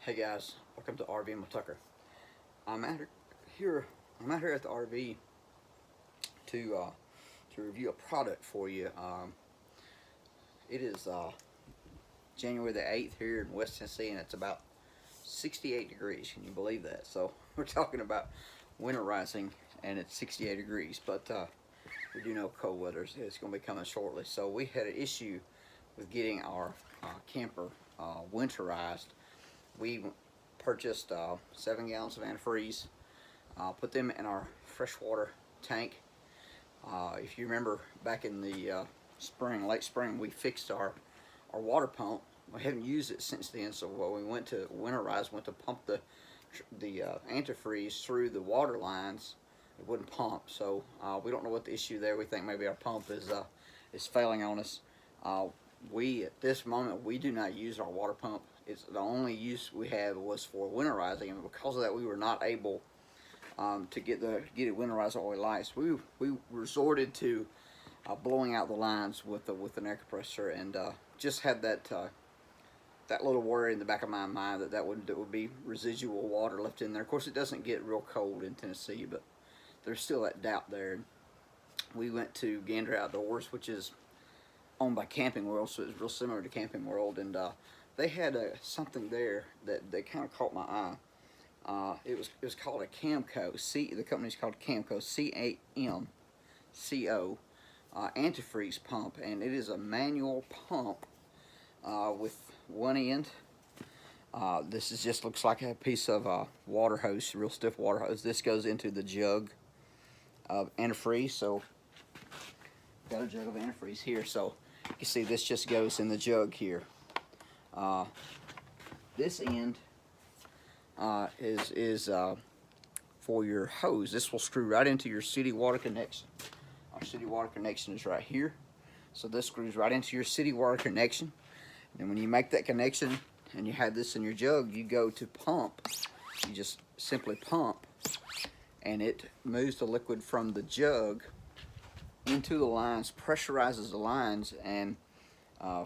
Hey guys, welcome to RV with Tucker. I'm out here. I'm out here at the RV to review a product for you. It is January the 8th here in West Tennessee, and it's about 68 degrees. Can you believe that? So we're talking about winterizing, and it's 68 degrees. But we do know cold weather is going to be coming shortly. So we had an issue with getting our camper winterized. We purchased 7 gallons of antifreeze, put them in our freshwater tank. If you remember back in the late spring, we fixed our water pump. We haven't used it since then, so when we went to winterize, went to pump the antifreeze through the water lines, it wouldn't pump. So we don't know what the issue there. We think maybe our pump is failing on us. At this moment, we do not use our water pump. It's the only use we had was for winterizing, and because of that, we were not able to get it winterized all we like. So we resorted to blowing out the lines with an air compressor, and just had that little worry in the back of my mind that would be residual water left in there. Of course, it doesn't get real cold in Tennessee, but there's still that doubt there. We went to Gander Outdoors, which is owned by Camping World, so it's real similar to Camping World, and they had something there that kind of caught my eye. It was called a Camco. The company's called Camco, C-A-M-C-O, antifreeze pump, and it is a manual pump with one end. This just looks like a piece of water hose, real stiff water hose. This goes into the jug of antifreeze. So got a jug of antifreeze here. So you can see this just goes in the jug here. This end is for your hose. This will screw right into your city water connection. Our city water connection is right here. So this screws right into your city water connection. And when you make that connection and you have this in your jug, you go to pump. You just simply pump, and it moves the liquid from the jug into the lines, pressurizes the lines, and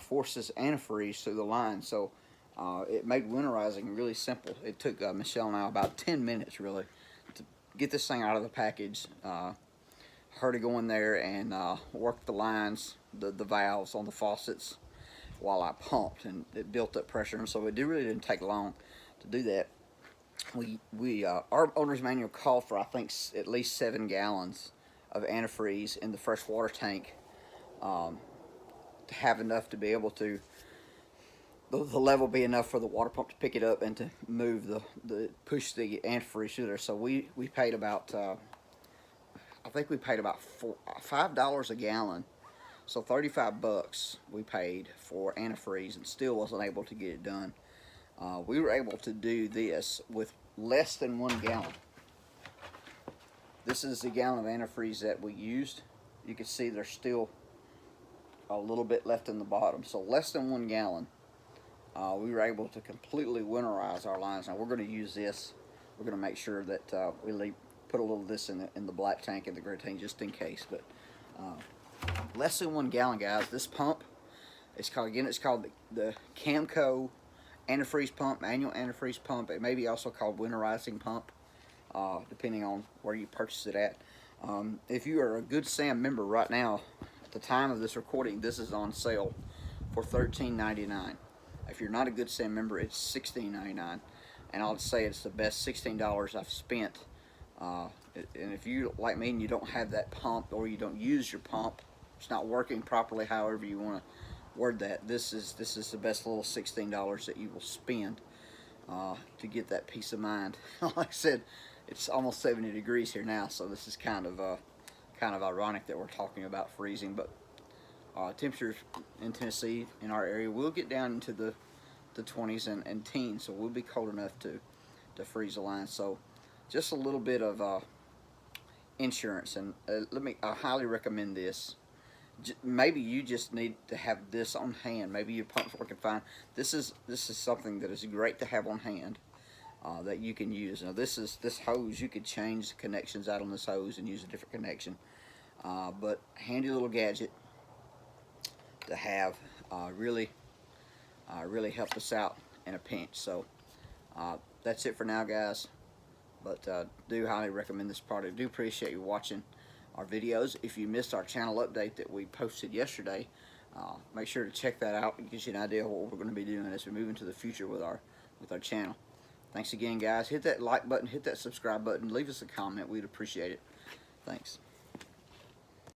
forces antifreeze through the line. So it made winterizing really simple. It took Michelle and I about 10 minutes really to get this thing out of the package. Her to go in there and work the lines, the valves on the faucets while I pumped, and it built up pressure. And so it really didn't take long to do that. Our owner's manual called for, I think, at least 7 gallons of antifreeze in the fresh water tank to have enough to be able to the level be enough for the water pump to pick it up and to move push the antifreeze through there. So we paid about I think we paid about $5 a gallon, so 35 bucks we paid for antifreeze, and still wasn't able to get it done. We were able to do this with less than 1 gallon. This is the gallon of antifreeze that we used. You can see there's still a little bit left in the bottom, so less than 1 gallon. We were able to completely winterize our lines. Now we're going to use this. We're going to make sure that we put a little of this in the black tank and the gray tank just in case. But less than 1 gallon, guys. This pump, it's called the Camco antifreeze pump, manual antifreeze pump. It may be also called winterizing pump, depending on where you purchase it at. If you are a Good Sam member right now, at the time of this recording, this is on sale for $13.99. If you're not a Good Sam member, it's $16.99, and I'll say it's the best $16 I've spent. And if you, like me, and you don't have that pump, or you don't use your pump, it's not working properly, however you want to word that, this is the best little $16 that you will spend to get that peace of mind. Like I said, it's almost 70 degrees here now, so this is kind of ironic that we're talking about freezing, but temperatures in Tennessee, in our area, will get down into the 20s and teens, so we'll be cold enough to freeze the line. So just a little bit of insurance, and I highly recommend this. Maybe you just need to have this on hand. Maybe your pump's working fine. This is something that is great to have on hand that you can use. Now this hose, you could change the connections out on this hose and use a different connection, but handy little gadget to have. Really helped us out in a pinch. So That's it for now, guys. But do highly recommend this product. Do appreciate you watching our videos. If you missed our channel update that we posted yesterday, make sure to check that out. It gives you an idea of what we're going to be doing as we move into the future with our channel. Thanks again, guys. Hit that like button, hit that subscribe button, leave us a comment. We'd appreciate it. Thanks.